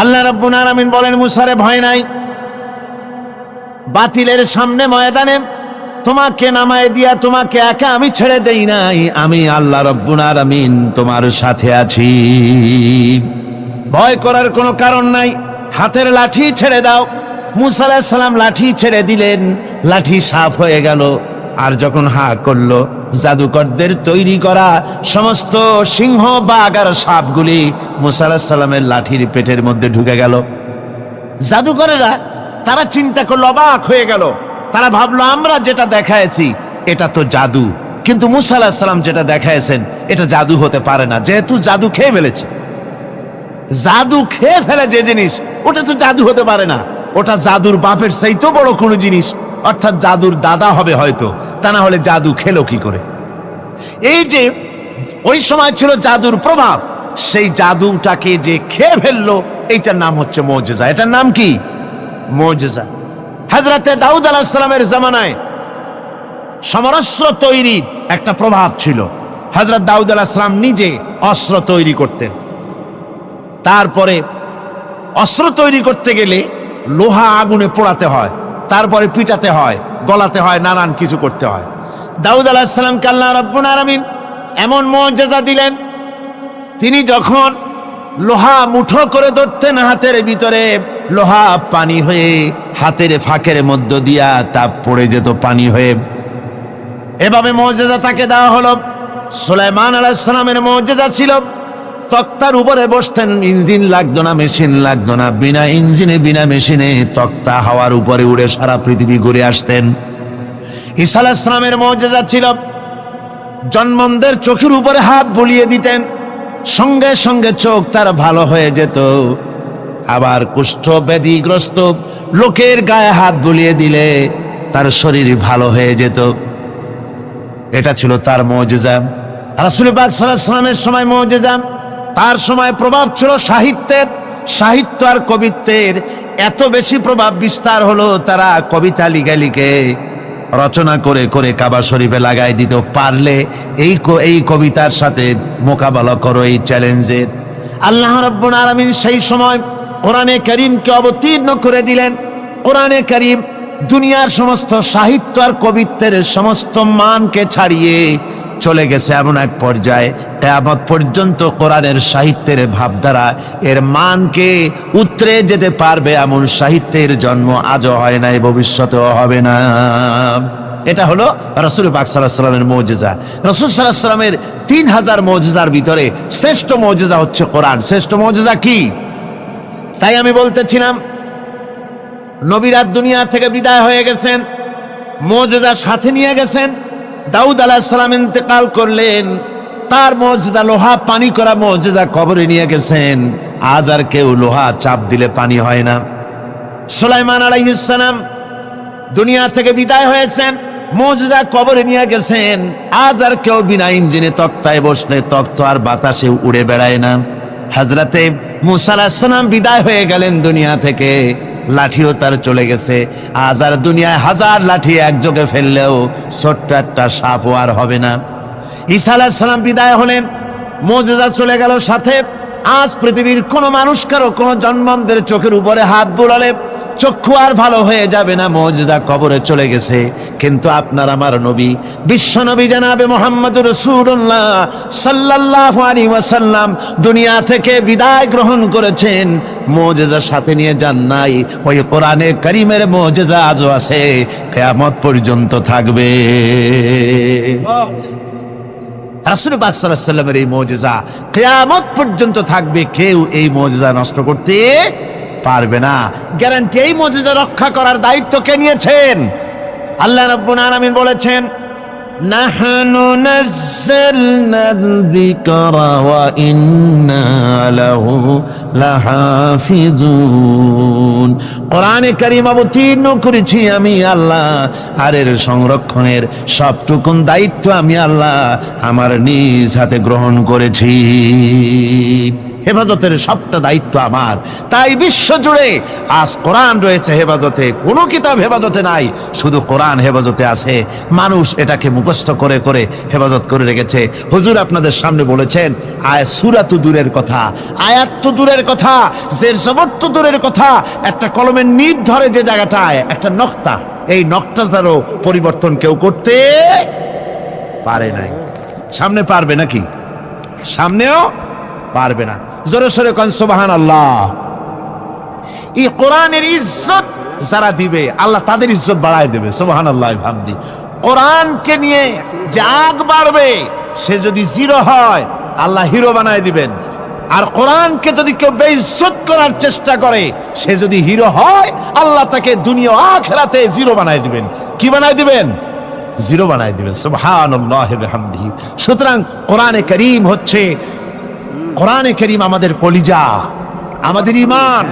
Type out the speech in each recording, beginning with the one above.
আল্লাহ রাব্বুল আলামিন বলেন, মুসারে ভয় নাই, বাতিলের সামনে ময়দানে তোমাকে নামায় দিয়া তোমাকে একা আমি ছেড়ে দেই নাই, আমি আল্লাহ রাব্বুল আলামিন তোমার সাথে আছি, ভয় করার কোনো কারণ নাই। হাতের লাঠি ছেড়ে দাও। মুসা আলাইহিস সালাম লাঠি ছেড়ে দিলেন, লাঠি সাফ হয়ে গেল। আর যখন হা করলো, জাদুকরদের তৈরি করা সমস্ত সিংহ বাঘ আর সাপগুলি মুসা আলাইহিস সালামের লাঠির পেটের মধ্যে ঢুকে গেল। জাদুকরেরা তারা চিন্তা করলো, অবাক হয়ে গেল। তারা ভাবলো আমরা যেটা দেখাইছি এটা তো জাদু, কিন্তু মুসা আলাইহিস সালাম যেটা দেখাইছেন এটা জাদু হতে পারে না, যেহেতু জাদু খেয়ে ফেলেছে। জাদু খেয়ে ফেলে যে জিনিস ওটা তো জাদু হতে পারে না, ওটা জাদুর বাপের চাইতেও বড় কোনো জিনিস, অর্থাৎ জাদুর দাদা হবে হয়তো, তা না হলে জাদু খেলো কি করে? এই যে ওই সময় ছিল জাদুর প্রভাব, সেই জাদুটাকে যে খেয়ে ফেললো, এইটার নাম হচ্ছে মুজিজা। এটার নাম কি? মুজিজা। হযরতে দাউদ আলাইহিস সালামের জামানায় সমরাস্ত্র তৈরি একটা প্রভাব ছিল। হযরত দাউদ আলাইহিস সালাম নিজে অস্ত্র তৈরি করতেন। তারপরে অস্ত্র তৈরি করতে গেলে লোহা আগুনে পোড়াতে হয়, তারপরে পিটাতে হয়, গলাতে হয়, নানান কিছু করতে হয়। দাউদ আলাইহিস সালামকে আল্লাহ রাব্বুল আলামিন এমন মুজিজা দিলেন, তিনি যখন লোহা মুঠো করে ধরতেন হাতের ভিতরে, লোহা পানি হয়ে হাতের ফাঁকের মধ্য দিয়া তাপ পড়ে যেত পানি হয়ে। এভাবে মুজিজা তাকে দেওয়া হলো। সুলাইমান আলাইহিস সালামের মুজিজা ছিল তক্তার উপরে বসতেন, ইঞ্জিন লাগতো না, মেশিন লাগতো না, বিনা ইঞ্জিনে বিনা মেশিনে তক্তা হাওয়ার উপরে উড়ে সারা পৃথিবী ঘুরে আসতেন। ঈসা আলাইহিস সালামের মুজিজা ছিল জন্মদের চোখের উপরে হাত বুলিয়ে দিতেন, সঙ্গে সঙ্গে চোখ তার ভালো হয়ে যেত। আবার কুষ্ঠ ব্যাধিগ্রস্ত লোকের গায়ে হাত বুলিয়ে দিলে তার শরীর ভালো হয়ে যেত। এটা ছিল তার মুজিজা। রাসূল পাক সাল্লাল্লাহু আলাইহি ওয়াসাল্লামের সময় মুজিজা, তার সময় প্রভাব ছিল সাহিত্যের, সাহিত্য আর কবিত্বের এত বেশি প্রভাব বিস্তার হলো, তারা কবিতা লিখে লিখে রচনা করে করে কাবা শরীফে লাগাই দিত। পারলে এই কবিতার সাথে মোকাবেলা করো এই চ্যালেঞ্জের। আল্লাহ রাব্বুল আলামিন সেই সময় কোরআনে কারীমকে অবতীর্ণ করে দিলেন। কোরআনে কারীম দুনিয়ার সমস্ত সাহিত্য আর কবিত্বের সমস্ত মানকে ছাড়িয়ে চলে গেছে এমন এক পর্যায়ে, কিয়ামত পর্যন্ত কোরআনের সাহিত্যের ভাবধারা এর মানকে উতরে যেতে পারবে এমন সাহিত্যের জন্ম আজও হয় নাই, ভবিষ্যতেও হবে না। এটা হলো রাসূল পাক সাল্লাল্লাহু আলাইহি ওয়াসাল্লামের মুজিজা। রাসূল সাল্লাল্লাহু আলাইহি ওয়াসাল্লামের 3000 মুজিজার ভিতরে শ্রেষ্ঠ মুজিজা হচ্ছে কোরআন। শ্রেষ্ঠ মুজিজা কি? তাই আমি বলতেছিলাম, নবীরা দুনিয়া থেকে বিদায় হয়ে গেছেন, মুজিজা সাথে নিয়ে গেছেন। দাউদ আলাইহিস সালাম ইন্তেকাল করলেন, তার মুজিজা লোহা পানি করা মুজিজা কবরে নিয়ে গেছেন। আজ আর কেউ লোহা চাপ দিলে পানি হয় না। সুলাইমান আলাইহিস সালাম দুনিয়া থেকে বিদায় হয়েছেন, মুজিজা কবরে নিয়ে গেছেন। আজ আর কেউ বিনা ইঞ্জিনে তক্তায় বসলে তক্ত আর বাতাসে উড়ে বেড়ায় না। হযরতে মুসা আলাইহিস সালাম বিদায় হয়ে গেলেন দুনিয়া থেকে, লাঠিও তার চলে গেছে। আজ আর দুনিয়ায় হাজার লাঠি একযোগে ফেললেও ছোট্ট একটা সাপও আর হবে না। ঈসা আলাইহিস সালাম বিদায় হলেন, মুজিজা চলে গেল সাথে। আজ পৃথিবীর কোনো মানুষ কারো কোনো জন্মদের চোখের উপরে হাত বুলালে চক্ষু আর ভালো হয়ে যাবে না, মুজিজা কবরে চলে গেছে। কিন্তু আপনার আমার নবী, বিশ্ব নবী জনাবে মুহাম্মদুর রাসূলুল্লাহ সাল্লাল্লাহু আলাইহি ওয়াসাল্লাম দুনিয়া থেকে বিদায় গ্রহণ করেছেন, মুজিজা সাথে নিয়ে যান নাই। ওই কোরআনে কারীমের মুজিজা আজও আছে, কিয়ামত পর্যন্ত থাকবে। রাসূল পাক সাল্লাল্লাহু আলাইহি ওয়াসাল্লামের এই মুজিজা কিয়ামত পর্যন্ত থাকবে, কেউ এই মুজিজা নষ্ট করতে পারবে না। গ্যারান্টি। এই মুজিজা রক্ষা করার দায়িত্ব কে নিয়েছেন? আল্লাহ রাব্বুল আলামিন বলেছেন, নাহনু নাযালনাল যিকরা ওয়া ইন্না লাহু লাহাফিজুন। কোরআনে কারীম অবতীর্ণ করেছি আমি আল্লাহ, আর এর সংরক্ষণের সবটুকুন দায়িত্ব আমি আল্লাহ আমার নিজ হাতে গ্রহণ করেছি। হেফাজতের সবটা দায়িত্ব আমার। তাই বিশ্ব জুড়ে আজ কোরআন রয়েছে হেফাজতে, কোনো কিতাব হেফাজতে নাই, শুধু কোরআন হেফাজতে আছে। মানুষ এটাকে মুখস্থ করে করে হেফাজত করে রেখেছে। হুজুর আপনাদের সামনে বলেছেন সূরা তো দূরের কথা, আয়াত তো দূরের কথা, জের জবর তো দূরের কথা, একটা কলমের নিদ ধরে যে জায়গাটায় একটা নকতা, এই নকটাটারও পরিবর্তন কেউ করতে পারে নাই। সামনে পারবে নাকি? সামনেও পারবে না। জোরে সোরে কোন সুবহানাল্লাহ। এই কোরআনের ইজ্জত যারা দিবে আল্লাহ তাদের ইজ্জত বাড়ায় দেবে। সুবহানাল্লাহ ভামদি। কোরআনকে নিয়ে যে আগ বাড়বে সে যদি জিরো হয় আল্লাহ হিরো বানায় দিবেন। আর কোরআনকে যদি কেউ বেইজ্জত করার চেষ্টা করে সে যদি হিরো হয় আল্লাহ তাকে দুনিয়া আখিরাতে জিরো বানায় দিবেন। কি বানায় দিবেন? জিরো বানায় দিবেন। সুবহানাল্লাহ বিহামদিহি। সুতরাং কোরআনে কারীম হচ্ছে, কোরআনে কারীম আমাদের কলিজা, আমাদের ঈমান,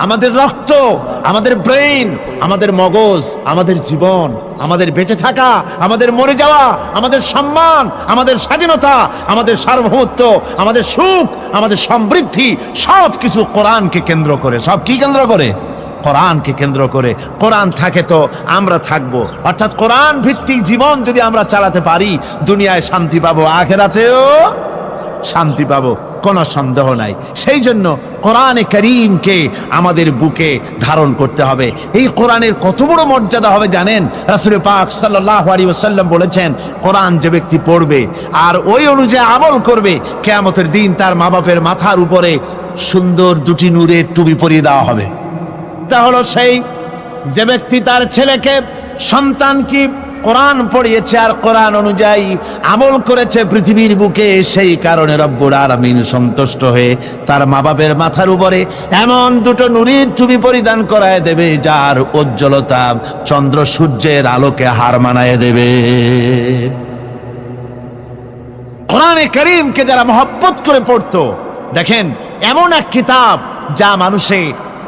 আমাদের রক্ত, আমাদের ব্রেন, আমাদের মগজ, আমাদের জীবন, আমাদের বেঁচে থাকা, আমাদের মরে যাওয়া, আমাদের সম্মান, আমাদের স্বাধীনতা, আমাদের সার্বভৌমত্ব, আমাদের সুখ, আমাদের সমৃদ্ধি সব কিছু কোরআনকে কেন্দ্র করে। সব কি কেন্দ্র করে? কোরআনকে কেন্দ্র করে। কোরআন থাকে তো আমরা থাকবো। অর্থাৎ কোরআন ভিত্তিক জীবন যদি আমরা চালাতে পারি দুনিয়ায় শান্তি পাবো, আখিরাতেও শান্তি পাবো, কোনো সন্দেহ নাই। সেই জন্য কোরআনে কারীমকে আমাদের বুকে ধারণ করতে হবে। এই কোরআনের কত বড় মর্যাদা হবে জানেন? রাসূল পাক সাল্লাল্লাহু আলাইহি ওয়াসাল্লাম বলেছেন, কোরআন যে ব্যক্তি পড়বে আর ওই অনুযায়ী আমল করবে, কিয়ামতের দিন তার মা বাপের মাথার উপরে সুন্দর দুটি নূরের টুপি পরিয়ে দেওয়া হবে। তা হলো সেই যে ব্যক্তি তার ছেলেকে, সন্তানকে কোরআন পড়িয়েছে আর কোরআন অনুযায়ী আমল করেছে পৃথিবীর বুকে। সেই কারণে রব্বুল আলামিন সন্তুষ্ট হয়ে তার মা বাপের মাথার উপরে এমন দুটো নূরের টুপি পরিধান করায় দেবে যার উজ্জ্বলতা চন্দ্র সূর্যের আলোকে হার মানায় দেবে। কোরআনে কারীমকে যারা মহব্বত করে পড়তো, দেখেন এমন এক কিতাব যা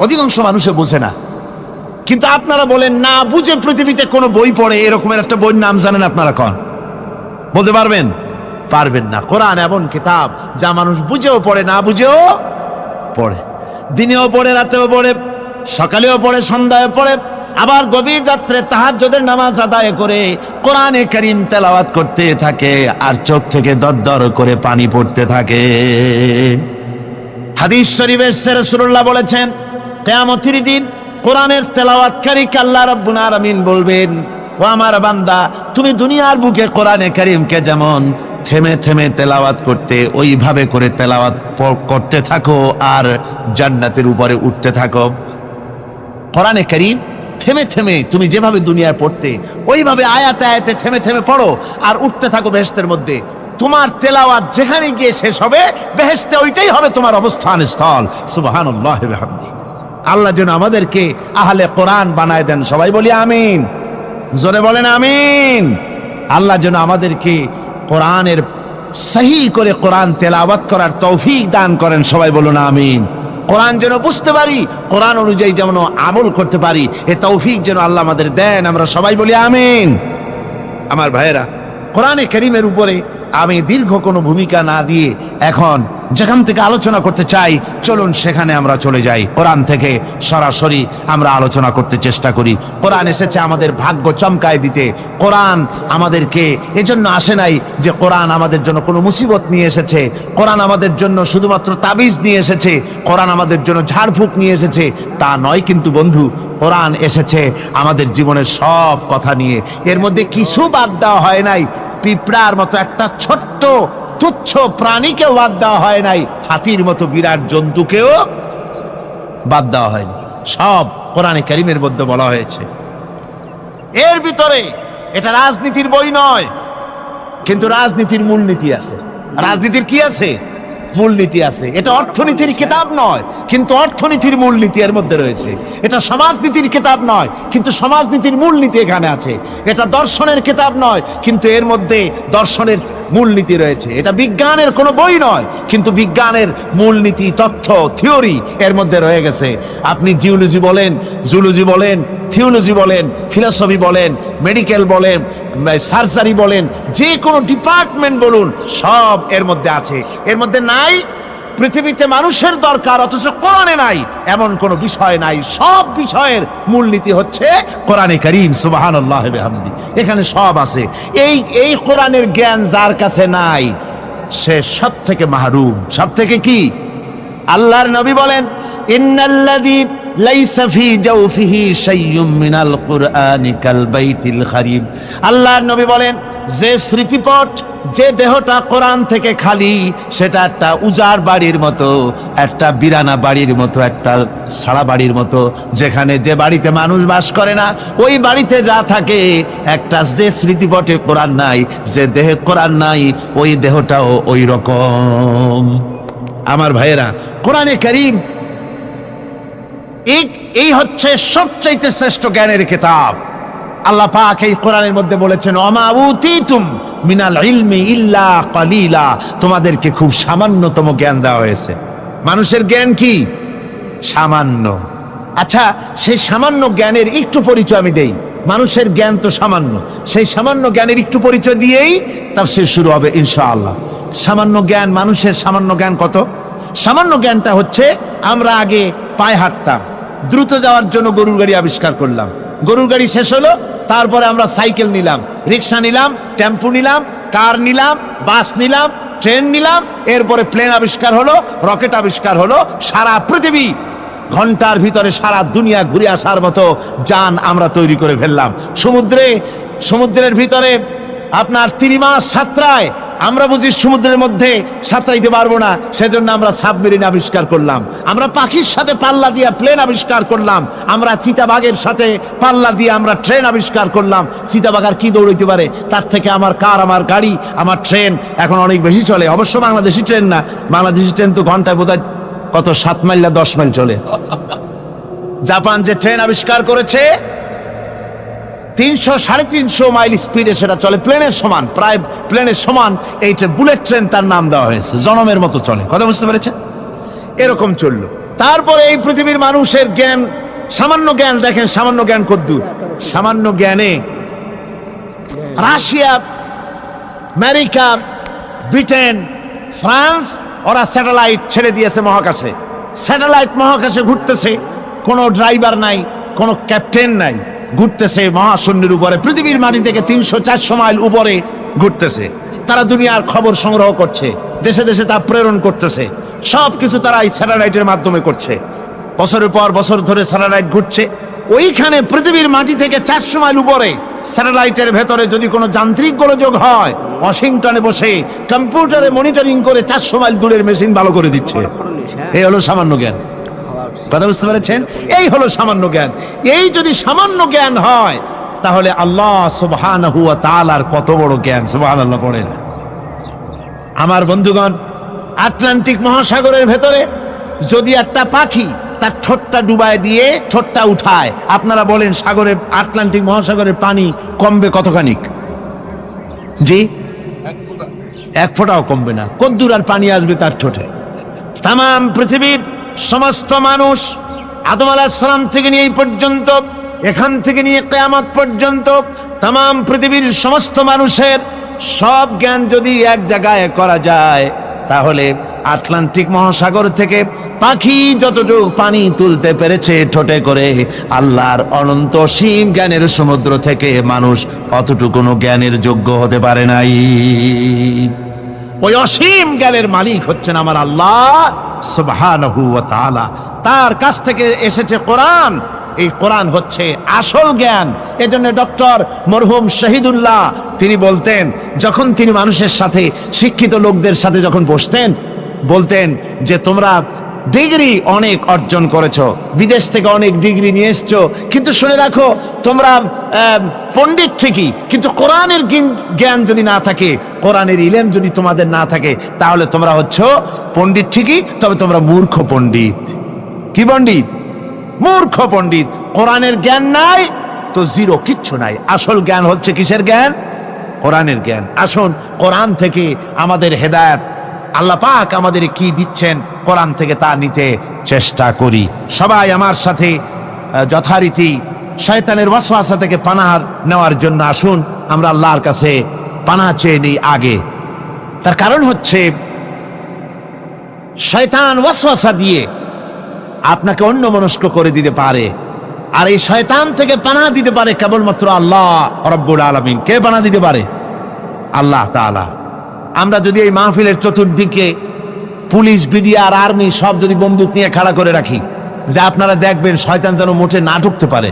অধিকাংশ মানুষে বোঝে না। কিন্তু আপনারা বলেন না বুঝে পৃথিবীতে কোন বই পড়ে, এরকমের একটা বইয়ের নাম জানেন আপনারা? কোন বলতে পারবেন? পারবেন না। কোরআন এমন কিতাব যা মানুষ বুঝেও পড়ে, না বুঝেও পড়ে, দিনেও পড়ে, রাতেও পড়ে, সকালেও পড়ে, সন্ধ্যায় পড়ে, আবার গভীর রাত্রে তাহাজ্জুদের নামাজ আদায় করে কোরআনে কারীম তেলাওয়াত করতে থাকে আর চোখ থেকে দরদর করে পানি পড়তে থাকে। হাদিস শরীফে রাসূলুল্লাহ বলেছেন, কিয়ামতের দিন কোরআনের তেলাওয়াতকারীকে আল্লাহ রাব্বুল আলামিন বলবেন, ও আমার বান্দা, তুমি দুনিয়ার বুকে কোরআনে কারীমকে যেমন থেমে থেমে তেলাওয়াত করতে, ওইভাবে করে তেলাওয়াত করতে থাকো আর জান্নাতের উপরে উঠতে থাকো। কোরআনে কারীম থেমে থেমে তুমি যেভাবে দুনিয়ায় পড়তে, ওইভাবে আয়াতে আয়াতে থেমে থেমে পড়ো আর উঠতে থাকো বেহেশতের মধ্যে। তোমার তেলাওয়াত যেখানে গিয়ে শেষ হবে বেহেশতে ওইটাই হবে তোমার অবস্থান স্থল। সুবহানাল্লাহ ওয়া বিহামদিহি। আল্লাহ যেন আমাদেরকে আহলে কোরআন বানায় দেন। সবাই বলি আমিন। জোরে বলেন আমিন। আল্লাহ যেন আমাদেরকে কোরআনের সহি করে কোরআন তেলাওয়াত করার তৌফিক দান করেন। সবাই বলুন আমিন। কোরআন যেন বুঝতে পারি, কোরআন অনুযায়ী যেন আমল করতে পারি, এ তৌফিক যেন আল্লাহ আমাদের দেন। আমরা সবাই বলি আমিন। আমার ভাইয়েরা, কোরআনে কারীমের উপরে আমি দীর্ঘ কোনো ভূমিকা না দিয়ে এখন যেখান থেকে আলোচনা করতে চাই, চলুন সেখানে আমরা চলে যাই। কোরআন থেকে সরাসরি আমরা আলোচনা করতে চেষ্টা করি। কোরআন এসেছে আমাদের ভাগ্য চমকায় দিতে। কোরআন আমাদেরকে এজন্য আসে নাই যে কোরআন আমাদের জন্য কোনো মুসিবত নিয়ে এসেছে, কোরআন আমাদের জন্য শুধুমাত্র তাবিজ নিয়ে এসেছে, কোরআন আমাদের জন্য ঝাড়ফুঁক নিয়ে এসেছে, তা নয়। কিন্তু বন্ধু, কোরআন এসেছে আমাদের জীবনের সব কথা নিয়ে। এর মধ্যে কিছু বাদ দেওয়া হয় নাই। পিঁপড়ার মতো একটা ছোট্ট তুচ্ছ প্রাণীকেও বাদ দেওয়া হয় নাই, হাতির মতো বিরাট জন্তুকেও বাদ দেওয়া হয়নি। সব কোরআনে কারীমের মধ্যে বলা হয়েছে। এর ভিতরে এটা রাজনীতির বই নয়, কিন্তু রাজনীতির মূলনীতি আছে। রাজনীতির কি আছে? মূলনীতি আছে। এটা অর্থনীতির কিতাব নয়, কিন্তু অর্থনীতির মূলনীতি এর মধ্যে রয়েছে। এটা সমাজনীতির কিতাব নয়, কিন্তু সমাজনীতির মূলনীতি এখানে আছে। এটা দর্শনের কিতাব নয়, কিন্তু এর মধ্যে দর্শনের মূলনীতি রয়েছে। এটা বিজ্ঞানের কোনো বই নয়, কিন্তু বিজ্ঞানের মূলনীতি, তথ্য, থিওরি এর মধ্যে রয়ে গেছে। আপনি জিওলজি বলেন, জুলজি বলেন, থিওলজি বলেন, ফিলসফি বলেন, মেডিকেল বলেন, সার্জারি বলেন, যে কোনো ডিপার্টমেন্ট বলুন, সব এর মধ্যে আছে। এর মধ্যে নাই পৃথিবীতে মানুষের দরকার অথচ কোরআনে নাই এমন কোন বিষয় নাই। সব বিষয়ের মূলনীতি হচ্ছে কোরআনে কারীম। সুবহানাল্লাহ ওয়া বিহামদি। এখানে সব আছে। এই কোরআনের জ্ঞান যার কাছে নাই সে সব থেকে মাহরুম। সব থেকে কি? আল্লাহর নবী বলেন, ইন্নাল্লাযী লাইসা ফি জাওফিহি শাইয়ুম মিনাল কুরআনি কাল বাইতিল খারিব। আল্লাহর নবী বলেন, যে স্মৃতিপট, যে দেহটা কোরআন থেকে খালি, সেটা একটা উজাড় বাড়ির মতো, একটা বিরানা বাড়ির মতো, একটা সারা বাড়ির মতো, যেখানে যে বাড়িতে মানুষ বাস করে না, ওই বাড়িতে যা থাকে, একটা যে স্মৃতিপটে কোরআন নাই, যে দেহে কোরআন নাই, ওই দেহটাও ওই রকম। আমার ভাইয়েরা, কোরআনে কারীম এই হচ্ছে সবচাইতে শ্রেষ্ঠ জ্ঞানের কিতাব। আল্লাহ পাক এই কোরআনের মধ্যে বলেছেন, ওমা উতিতুম মিনাল ইলমি ইল্লা কালিলা, তোমাদেরকে খুব সামান্যতম জ্ঞান দেওয়া হয়েছে। মানুষের জ্ঞান কি? সামান্য। আচ্ছা, সেই সামান্য জ্ঞানের একটু পরিচয় আমি দেই। মানুষের জ্ঞান তো সামান্য, সেই সামান্য জ্ঞানের একটু পরিচয় দিয়েই তাফসীর শুরু হবে ইনশাআল্লাহ। সামান্য জ্ঞান, মানুষের সামান্য জ্ঞান কত? সামান্য জ্ঞানটা হচ্ছে, আমরা আগে পায়ে হাঁটতাম, দ্রুত যাওয়ার জন্য গরুর গাড়ি আবিষ্কার করলাম, গরুর গাড়ি শেষ হলো, তারপরে আমরা সাইকেল নিলাম, রিক্সা নিলাম, টেম্পু নিলাম, কার নিলাম, বাস নিলাম, ট্রেন নিলাম, এরপরে প্লেন আবিষ্কার হলো, রকেট আবিষ্কার হলো, সারা পৃথিবী ঘন্টার ভিতরে সারা দুনিয়া ঘুরে আসার মতো যান আমরা তৈরি করে ফেললাম। সমুদ্রের ভিতরে আপনার 3 মাস সাঁতরায়, আমরা বুঝি সমুদ্রের মধ্যে সাঁতরাইতে পারবো না, সেজন্য আমরা সাবমেরিন আবিষ্কার করলাম। আমরা পাখির সাথে পাল্লা দিয়ে প্লেন আবিষ্কার করলাম। আমরা চিতাবাঘের সাথে পাল্লা দিয়ে আমরা ট্রেন আবিষ্কার করলাম। চিতাবাঘ আর কি দৌড়াইতে পারে? তার থেকে আমার কার, আমার গাড়ি, আমার ট্রেন এখন অনেক বেশি চলে। অবশ্য বাংলাদেশি ট্রেন না, বাংলাদেশি ট্রেন তো ঘন্টায় বোধহয় কত 7 মাইল না 10 মাইল চলে। জাপান যে ট্রেন আবিষ্কার করেছে 300-350 মাইল স্পিডে সেটা চলে, প্লেনের সমান, প্রায় প্লেনের সমান। এইটা বুলেট ট্রেন তার নাম দেওয়া হয়েছে, জনমের মতো চলে। কথা বুঝতে পেরেছেন? এরকম চললো। তারপরে এই পৃথিবীর মানুষের জ্ঞান, সামান্য জ্ঞান দেখেন, সামান্য জ্ঞান কদ্দূর। সামান্য জ্ঞানে রাশিয়া, আমেরিকা, ব্রিটেন, ফ্রান্স, ওরা স্যাটেলাইট ছেড়ে দিয়েছে মহাকাশে। স্যাটেলাইট মহাকাশে ঘুরতেছে, কোনো ড্রাইভার নাই, কোনো ক্যাপ্টেন নাই, ঘুরতেছে মহাশূন্যের উপরে, পৃথিবীর মাটি থেকে 300-400 মাইল উপরে ঘুরতেছে। তারা দুনিয়ার খবর সংগ্রহ করছে, দেশে দেশে তা প্রেরণ করতেছে। সবকিছু তারা এই স্যাটেলাইটের মাধ্যমে করছে। বছরের পর বছর ধরে স্যাটেলাইট ঘুরছে। ওইখানে পৃথিবীর মাটি থেকে 400 মাইল উপরে স্যাটেলাইটের ভেতরে যদি কোনো যান্ত্রিক গোলযোগ হয়, ওয়াশিংটনে বসে কম্পিউটারে মনিটরিং করে 400 মাইল দূরের মেশিন ভালো করে দিচ্ছে। এই হলো সামান্য জ্ঞান। কথা বুঝতে পেরেছেন? এই হলো সামান্য জ্ঞান। এই যদি সামান্য জ্ঞান হয়, তাহলে আল্লাহ সুবহানাহু ওয়া তাআলার কত বড় জ্ঞান। সুবহানাল্লাহ পড়েন। আমার বন্ধুগণ, আটলান্টিক মহাসাগরের ভেতরে যদি একটা পাখি তার ঠোঁটটা ডুবায় দিয়ে ঠোঁটটা উঠায়, আপনারা বলেন সাগরের, আটলান্টিক মহাসাগরের পানি কমবে কতখানিক? জি, 1 ফোঁটাও কমবে না। কদ্দুর আর পানি আসবে তার ঠোঁটে? তামাম পৃথিবীর সমস্ত মানুষ, আদম আলাইহিস সালাম থেকে নিয়ে এই পর্যন্ত, এখান থেকে নিয়ে কিয়ামত পর্যন্ত তামাম পৃথিবীর সমস্ত মানুষের সব জ্ঞান যদি এক জায়গায় করা যায়, তাহলে আটলান্টিক মহাসাগর থেকে পাখি যতটুকু পানি তুলতে পেরেছে ঠোঁটে করে, আল্লাহর অনন্ত অসীম জ্ঞানের সমুদ্র থেকে মানুষ অতটুকু জ্ঞানের যোগ্য হতে পারে নাই। ওই অসীম জ্ঞানের মালিক হচ্ছেন আমার আল্লাহ সুবহানাহু ওয়া তাআলা। তার কাছ থেকে এসেছে কোরআন। এই কোরআন হচ্ছে আসল জ্ঞান। এজন্য ডক্টর মরহুম শহীদুল্লাহ তিনি বলতেন, যখন তিনি মানুষের সাথে, শিক্ষিত লোকদের সাথে যখন বসতেন, বলতেন যে তোমরা ডিগ্রি অনেক অর্জন করেছো, বিদেশ থেকে অনেক ডিগ্রি নিয়ে এসছো, কিন্তু শুনে রাখো তোমরা পণ্ডিত ঠিকই, কিন্তু কোরআনের জ্ঞান যদি না থাকে, কোরআনের ইলম যদি তোমাদের না থাকে, তাহলে তোমরা হচ্ছ পণ্ডিত ঠিকই, তবে তোমরা মূর্খ পণ্ডিত। কি পণ্ডিত? মূর্খ পণ্ডিত। কোরআনের জ্ঞান নাই তো জিরো, কিচ্ছু নাই। আসল জ্ঞান হচ্ছে কিসের জ্ঞান? কোরআনের জ্ঞান। আসুন কোরআন থেকে আমাদের হেদায়েত, আল্লাহ পাক আমাদের কি দিচ্ছেন কোরআন থেকে তা নিতে চেষ্টা করি। সবাই আমার সাথে যথারীতি শয়তানের ওয়াসওয়াসা থেকে পানাহ নেওয়ার জন্য আসুন আমরা আল্লাহর কাছে পানাহ চেয়ে নিই আগে। তার কারণ হচ্ছে শয়তান ওয়াসওয়াসা দিয়ে আপনাকে অন্যমনস্ক করে দিতে পারে। আর এই শয়তান থেকে পানাহ দিতে পারে কেবলমাত্র আল্লাহ রাব্বুল আলামিন। কে পানাহ দিতে পারে? আল্লাহ তাআলা। আমরা যদি এই মাহফিলের চতুর্দিকে পুলিশ, বিডিআর আর আর্মি সব যদি বন্দুক নিয়ে খাড়া করে রাখি, যে আপনারা দেখবেন শয়তান যেন মোটে না ঢুকতে পারে,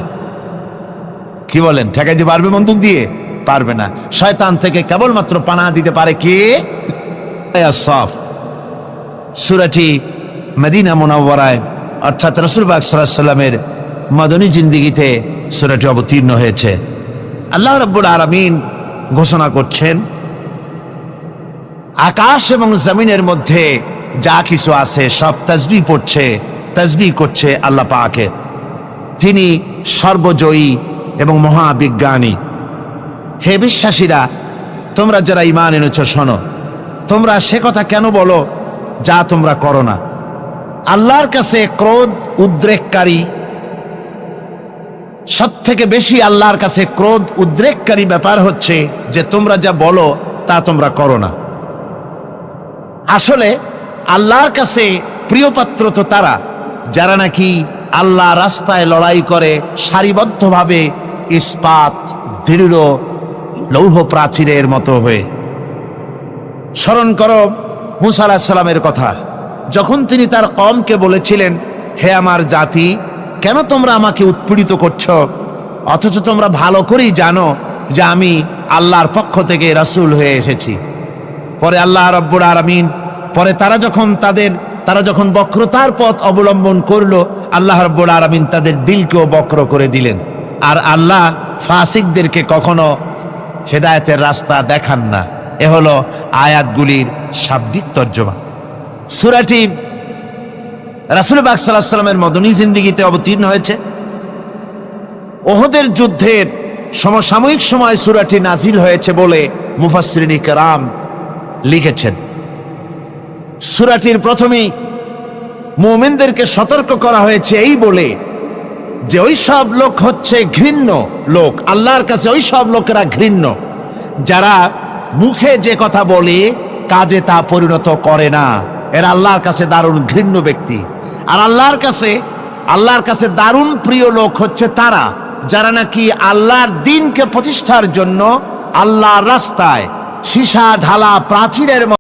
কি বলেন? ঠেকাইতে পারবে বন্দুক দিয়ে? পারবে না। শয়তান থেকে কেবলমাত্র পানাহ দিতে পারে কে? আস-সাফ সূরাটি মদিনা মুনাওয়ারায় অর্থাৎ রাসূল পাক সাল্লাল্লাহু আলাইহি ওয়াসাল্লামের মদনী জিন্দেগিতে সূরাটি অবতীর্ণ হয়েছে। আল্লাহ রাব্বুল আলামিন ঘোষণা করছেন, আকাশ এবং জমিনের মধ্যে যা কিছু আছে সব তাসবিহ পড়ছে, তাসবিহ করছে আল্লাহ পাকের। তিনি সর্বজয়ী এবং মহাবিজ্ঞানী। হে বিশ্বাসীরা, তোমরা যারা ঈমান এনেছ শোনো, তোমরা সে কথা কেন বলো যা তোমরা করো না। আল্লাহর কাছে ক্রোধ উদ্রেককারী, সব থেকে বেশি আল্লাহর কাছে ক্রোধ উদ্রেককারী ব্যাপার হচ্ছে যে তোমরা যা বলো তা তোমরা করো না। আসলে আল্লাহর কাছে প্রিয়পাত্র তো তারা যারা নাকি আল্লাহ রাস্তায় লড়াই করে সারিবদ্ধভাবে ইস্পাত দৃঢ় লৌহ প্রাচীরের মতো হয়ে। স্মরণ করো মূসা আলাইহিস সালামের কথা, যখন তিনি তার কওমকে বলেছিলেন, হে আমার জাতি, কেন তোমরা আমাকে উৎপীড়িত করছো, অথচ তোমরা ভালো করেই জানো যে আমি আল্লাহর পক্ষ থেকে রাসূল হয়ে এসেছি। পরে আল্লাহ রাব্বুল আলামিন পরে তারা যখন বক্রতার পথ অবলম্বন করলো, আল্লাহ রাব্বুল আলামিন তাদের দিলকেও বক্র করে দিলেন। আর আল্লাহ ফাসিকদেরকে কখনো হেদায়েতের রাস্তা দেখান না। এ হলো আয়াতগুলির শাব্দিক তর্জমা। সূরাটি রাসূল পাক সাল্লাল্লাহু আলাইহি ওয়াসাল্লামের মদনী জিন্দেগিতে অবতীর্ণ হয়েছে। ওহদের যুদ্ধের সমসাময়িক সময় সূরাটি নাজিল হয়েছে বলে মুফাসসিরিন কিরাম লিখেছেন। সূরাটির প্রথমেই মুমিনদেরকে সতর্ক করা হয়েছে এই বলে যে ওই সব লোক হচ্ছে ঘৃণ্য লোক, আল্লাহর কাছে ওই সব লোকেরা ঘৃণ্য যারা মুখে যে কথা বলে কাজে তা পরিণত করে না। এরা আল্লাহর কাছে দারুণ ঘৃণ্য ব্যক্তি। আর আল্লাহর কাছে দারুণ প্রিয় লোক হচ্ছে তারা যারা নাকি আল্লাহর দ্বীনকে প্রতিষ্ঠার জন্য আল্লাহর রাস্তায় সীসা ঢালা প্রাচীরের